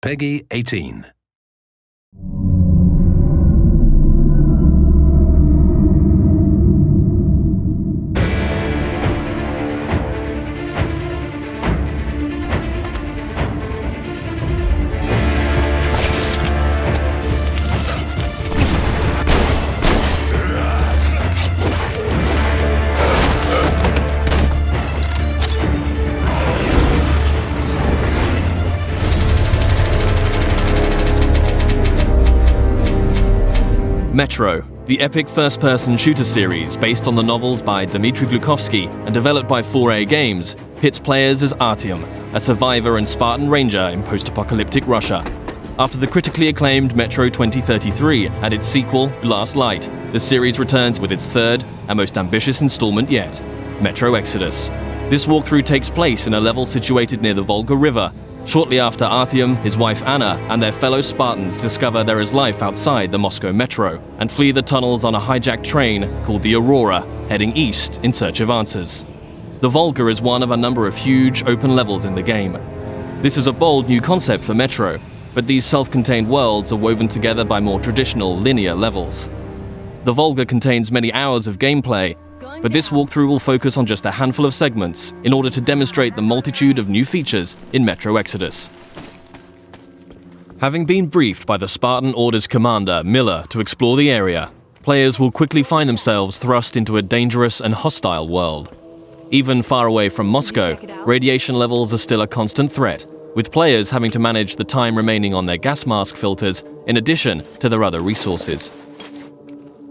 Peggy 18. Metro, the epic first-person shooter series based on the novels by Dmitry Glukhovsky and developed by 4A Games, pits players as Artyom, a survivor and Spartan ranger in post-apocalyptic Russia. After the critically acclaimed Metro 2033 and its sequel, Last Light, the series returns with its third and most ambitious installment yet, Metro Exodus. This walkthrough takes place in a level situated near the Volga River. Shortly after Artyom, his wife Anna, and their fellow Spartans discover there is life outside the Moscow metro and flee the tunnels on a hijacked train called the Aurora, heading east in search of answers. The Volga is one of a number of huge open levels in the game. This is a bold new concept for Metro, but these self-contained worlds are woven together by more traditional linear levels. The Volga contains many hours of gameplay, but this walkthrough will focus on just a handful of segments in order to demonstrate the multitude of new features in Metro Exodus. Having been briefed by the Spartan Orders commander, Miller, to explore the area, players will quickly find themselves thrust into a dangerous and hostile world. Even far away from Moscow, radiation levels are still a constant threat, with players having to manage the time remaining on their gas mask filters in addition to their other resources.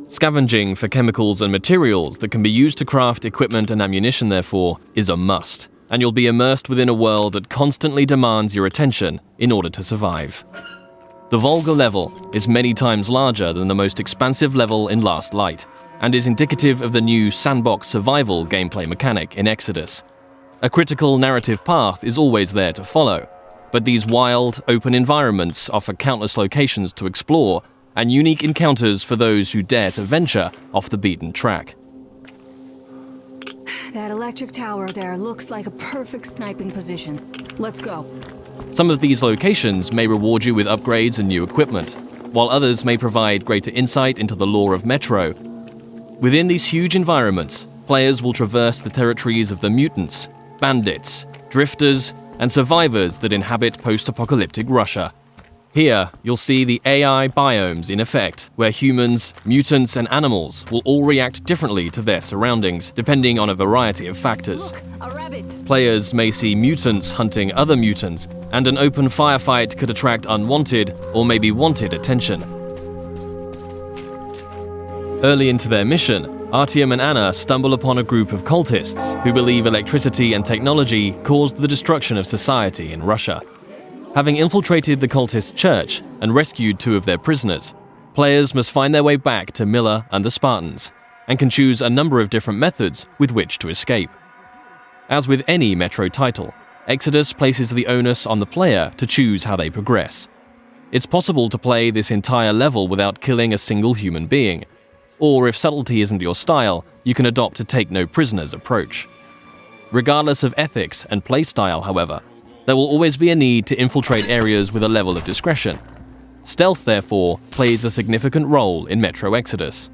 Scavenging for chemicals and materials that can be used to craft equipment and ammunition, therefore, is a must, and you'll be immersed within a world that constantly demands your attention in order to survive. The Volga level is many times larger than the most expansive level in Last Light, and is indicative of the new sandbox survival gameplay mechanic in Exodus. A critical narrative path is always there to follow, but these wild, open environments offer countless locations to explore and unique encounters for those who dare to venture off the beaten track. That electric tower there looks like a perfect sniping position. Let's go. Some of these locations may reward you with upgrades and new equipment, while others may provide greater insight into the lore of Metro. Within these huge environments, players will traverse the territories of the mutants, bandits, drifters, and survivors that inhabit post-apocalyptic Russia. Here, you'll see the AI biomes in effect, where humans, mutants, and animals will all react differently to their surroundings, depending on a variety of factors. Look, a rabbit. Players may see mutants hunting other mutants, and an open firefight could attract unwanted or maybe wanted attention. Early into their mission, Artyom and Anna stumble upon a group of cultists who believe electricity and technology caused the destruction of society in Russia. Having infiltrated the cultist church and rescued 2 of their prisoners, players must find their way back to Miller and the Spartans, and can choose a number of different methods with which to escape. As with any Metro title, Exodus places the onus on the player to choose how they progress. It's possible to play this entire level without killing a single human being, or if subtlety isn't your style, you can adopt a take-no-prisoners approach. Regardless of ethics and playstyle, however, there will always be a need to infiltrate areas with a level of discretion. Stealth, therefore, plays a significant role in Metro Exodus.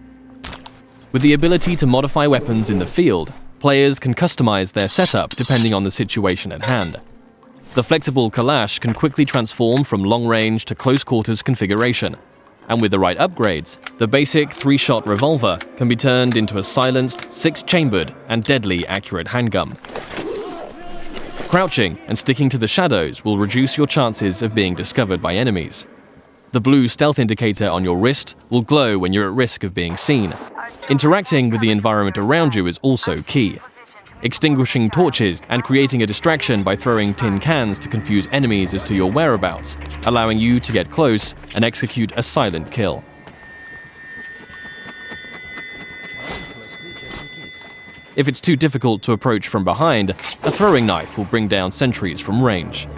With the ability to modify weapons in the field, players can customize their setup depending on the situation at hand. The flexible Kalash can quickly transform from long-range to close-quarters configuration, and with the right upgrades, the basic 3-shot revolver can be turned into a silenced, 6-chambered, and deadly accurate handgun. Crouching and sticking to the shadows will reduce your chances of being discovered by enemies. The blue stealth indicator on your wrist will glow when you're at risk of being seen. Interacting with the environment around you is also key. Extinguishing torches and creating a distraction by throwing tin cans to confuse enemies as to your whereabouts, allowing you to get close and execute a silent kill. If it's too difficult to approach from behind, a throwing knife will bring down sentries from range.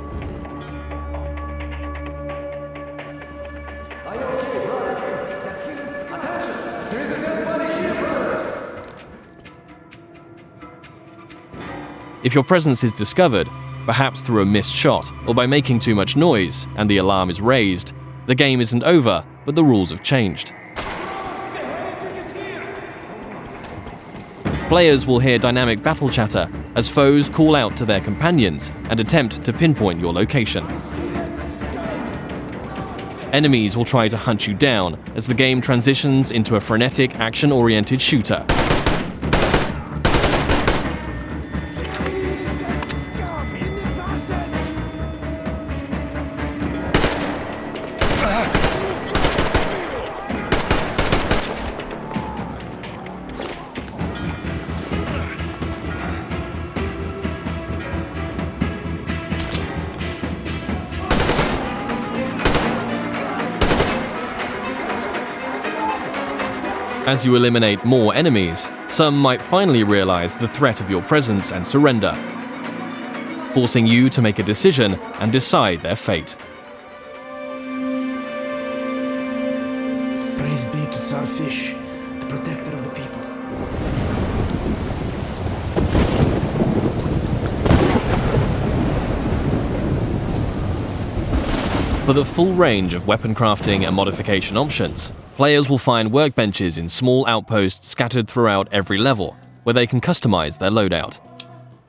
If your presence is discovered, perhaps through a missed shot or by making too much noise and the alarm is raised, the game isn't over, but the rules have changed. Players will hear dynamic battle chatter as foes call out to their companions and attempt to pinpoint your location. Enemies will try to hunt you down as the game transitions into a frenetic, action-oriented shooter. As you eliminate more enemies, some might finally realize the threat of your presence and surrender, forcing you to make a decision and decide their fate. Praise be to Tsar Fish, the protector of the people. For the full range of weapon crafting and modification options, players will find workbenches in small outposts scattered throughout every level, where they can customize their loadout.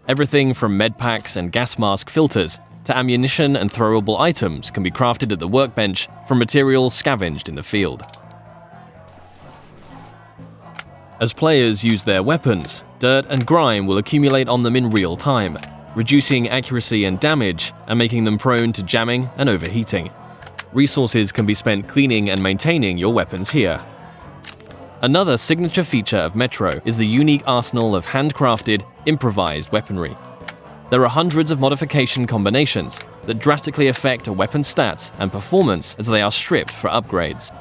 Everything from medpacks and gas mask filters to ammunition and throwable items can be crafted at the workbench from materials scavenged in the field. As players use their weapons, dirt and grime will accumulate on them in real time, reducing accuracy and damage and making them prone to jamming and overheating. Resources can be spent cleaning and maintaining your weapons here. Another signature feature of Metro is the unique arsenal of handcrafted, improvised weaponry. There are hundreds of modification combinations that drastically affect a weapon's stats and performance as they are stripped for upgrades.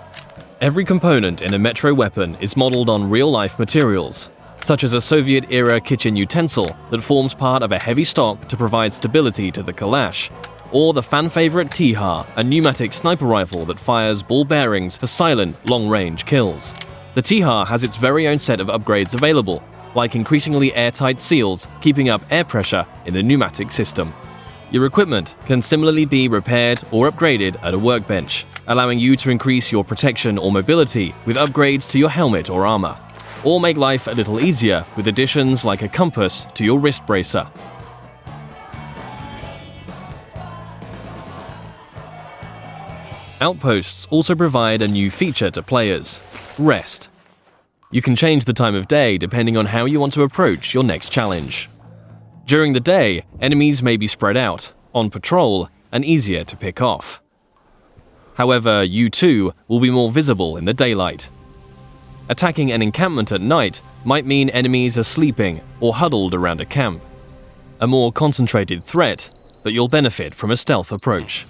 Every component in a Metro weapon is modeled on real-life materials, such as a Soviet-era kitchen utensil that forms part of a heavy stock to provide stability to the Kalash, or the fan-favorite T-HAR, a pneumatic sniper rifle that fires ball bearings for silent, long-range kills. The T-HAR has its very own set of upgrades available, like increasingly airtight seals keeping up air pressure in the pneumatic system. Your equipment can similarly be repaired or upgraded at a workbench, allowing you to increase your protection or mobility with upgrades to your helmet or armor, or make life a little easier with additions like a compass to your wrist bracer. Outposts also provide a new feature to players: rest. You can change the time of day depending on how you want to approach your next challenge. During the day, enemies may be spread out, on patrol, and easier to pick off. However, you too will be more visible in the daylight. Attacking an encampment at night might mean enemies are sleeping or huddled around a camp. A more concentrated threat, but you'll benefit from a stealth approach.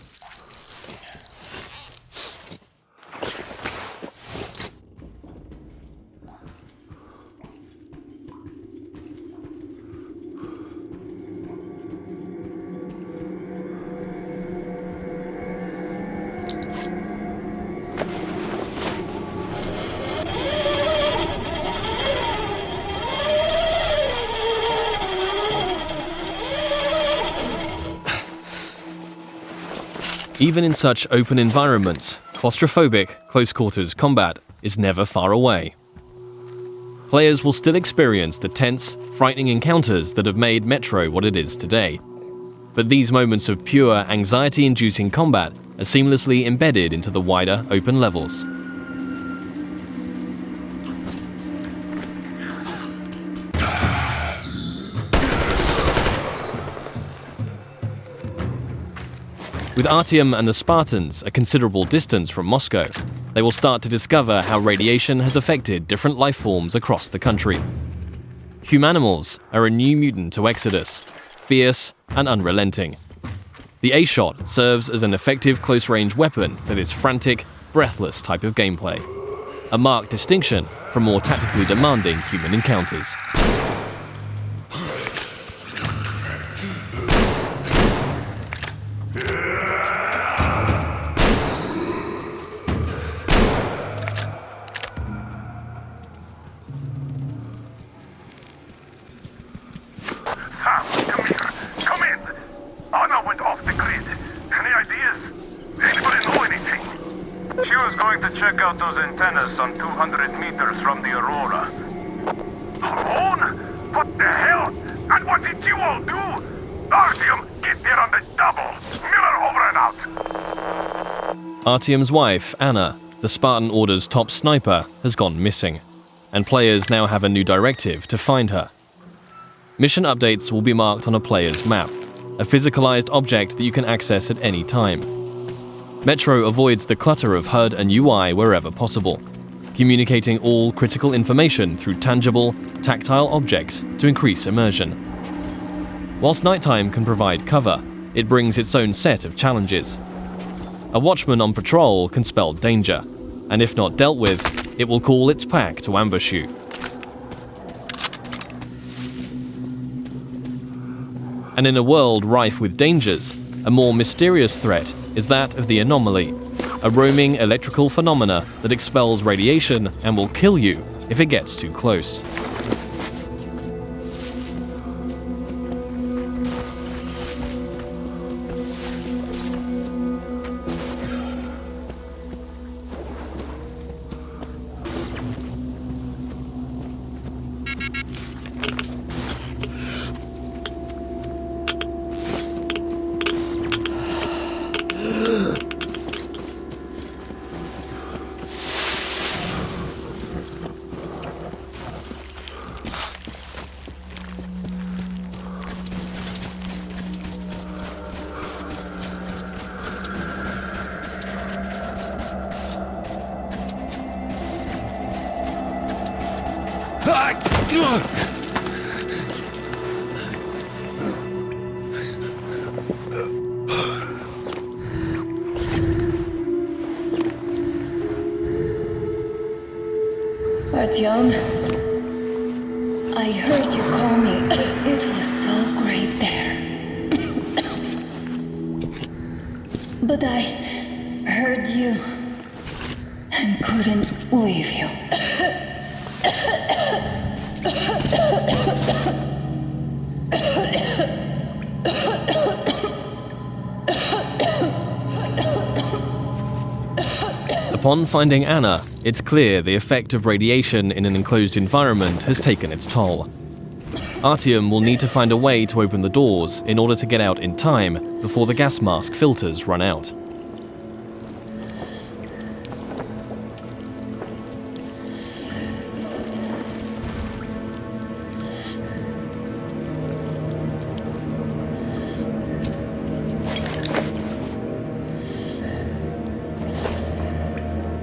Even in such open environments, claustrophobic, close-quarters combat is never far away. Players will still experience the tense, frightening encounters that have made Metro what it is today. But these moments of pure, anxiety-inducing combat are seamlessly embedded into the wider, open levels. With Artyom and the Spartans a considerable distance from Moscow, they will start to discover how radiation has affected different life forms across the country. Humanimals are a new mutant to Exodus, fierce and unrelenting. The A-Shot serves as an effective close-range weapon for this frantic, breathless type of gameplay, a marked distinction from more tactically demanding human encounters. She was going to check out those antennas some 200 meters from the Aurora. Alone? What the hell? And what did you all do? Artyom, get there on the double. Miller over and out. Artyom's wife, Anna, the Spartan Order's top sniper, has gone missing, and players now have a new directive to find her. Mission updates will be marked on a player's map, a physicalized object that you can access at any time. Metro avoids the clutter of HUD and UI wherever possible, communicating all critical information through tangible, tactile objects to increase immersion. Whilst nighttime can provide cover, it brings its own set of challenges. A watchman on patrol can spell danger, and if not dealt with, it will call its pack to ambush you. And in a world rife with dangers, a more mysterious threat is that of the anomaly, a roaming electrical phenomena that expels radiation and will kill you if it gets too close. Artyom, I heard you call me. It was so great there. But I heard you and couldn't leave you. Upon finding Anna, it's clear the effect of radiation in an enclosed environment has taken its toll. Artyom will need to find a way to open the doors in order to get out in time before the gas mask filters run out.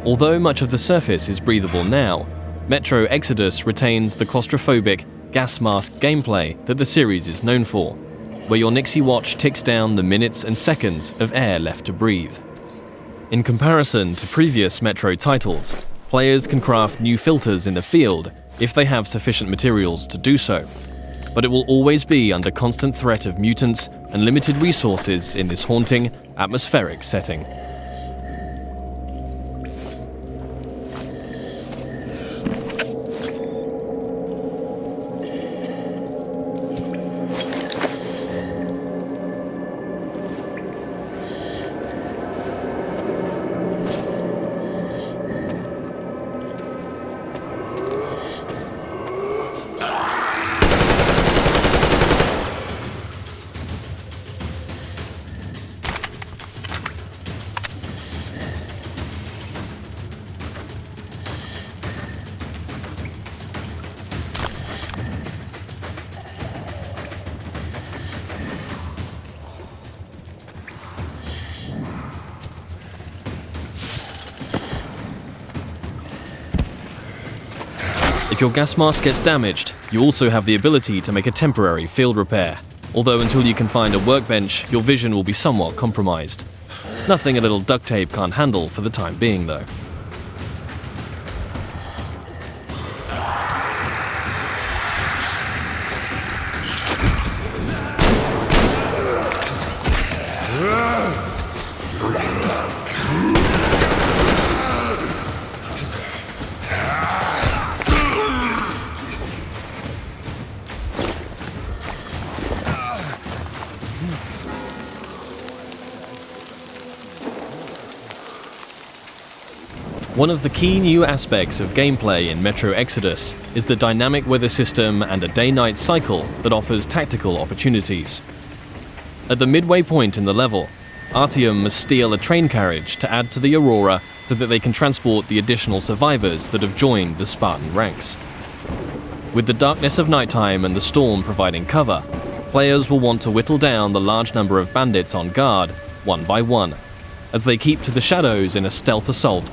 Although much of the surface is breathable now, Metro Exodus retains the claustrophobic, gas mask gameplay that the series is known for, where your Nixie watch ticks down the minutes and seconds of air left to breathe. In comparison to previous Metro titles, players can craft new filters in the field if they have sufficient materials to do so, but it will always be under constant threat of mutants and limited resources in this haunting, atmospheric setting. If your gas mask gets damaged, you also have the ability to make a temporary field repair, although until you can find a workbench, your vision will be somewhat compromised. Nothing a little duct tape can't handle for the time being, though. One of the key new aspects of gameplay in Metro Exodus is the dynamic weather system and a day-night cycle that offers tactical opportunities. At the midway point in the level, Artyom must steal a train carriage to add to the Aurora so that they can transport the additional survivors that have joined the Spartan ranks. With the darkness of nighttime and the storm providing cover, players will want to whittle down the large number of bandits on guard, one by one, as they keep to the shadows in a stealth assault.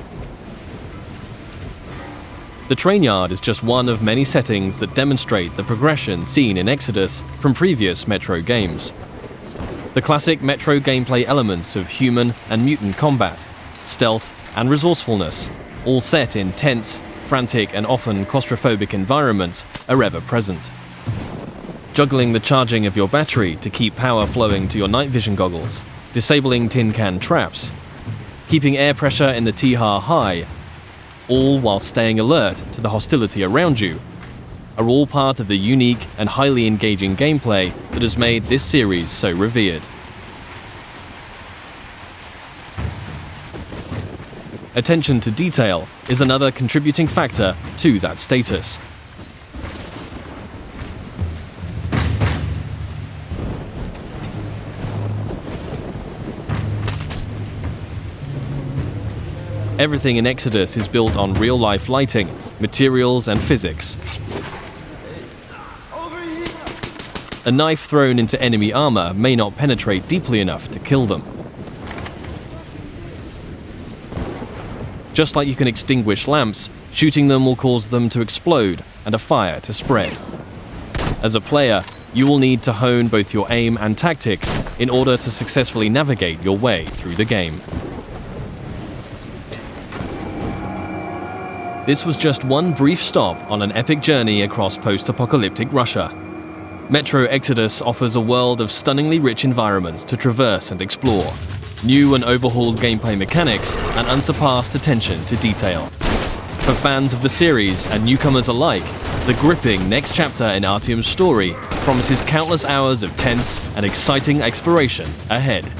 The train yard is just one of many settings that demonstrate the progression seen in Exodus from previous Metro games. The classic Metro gameplay elements of human and mutant combat, stealth and resourcefulness, all set in tense, frantic and often claustrophobic environments, are ever present. Juggling the charging of your battery to keep power flowing to your night vision goggles, disabling tin can traps, keeping air pressure in the T-HAR high, all while staying alert to the hostility around you, are all part of the unique and highly engaging gameplay that has made this series so revered. Attention to detail is another contributing factor to that status. Everything in Exodus is built on real-life lighting, materials and physics. A knife thrown into enemy armor may not penetrate deeply enough to kill them. Just like you can extinguish lamps, shooting them will cause them to explode and a fire to spread. As a player, you will need to hone both your aim and tactics in order to successfully navigate your way through the game. This was just one brief stop on an epic journey across post-apocalyptic Russia. Metro Exodus offers a world of stunningly rich environments to traverse and explore, new and overhauled gameplay mechanics, and unsurpassed attention to detail. For fans of the series and newcomers alike, the gripping next chapter in Artyom's story promises countless hours of tense and exciting exploration ahead.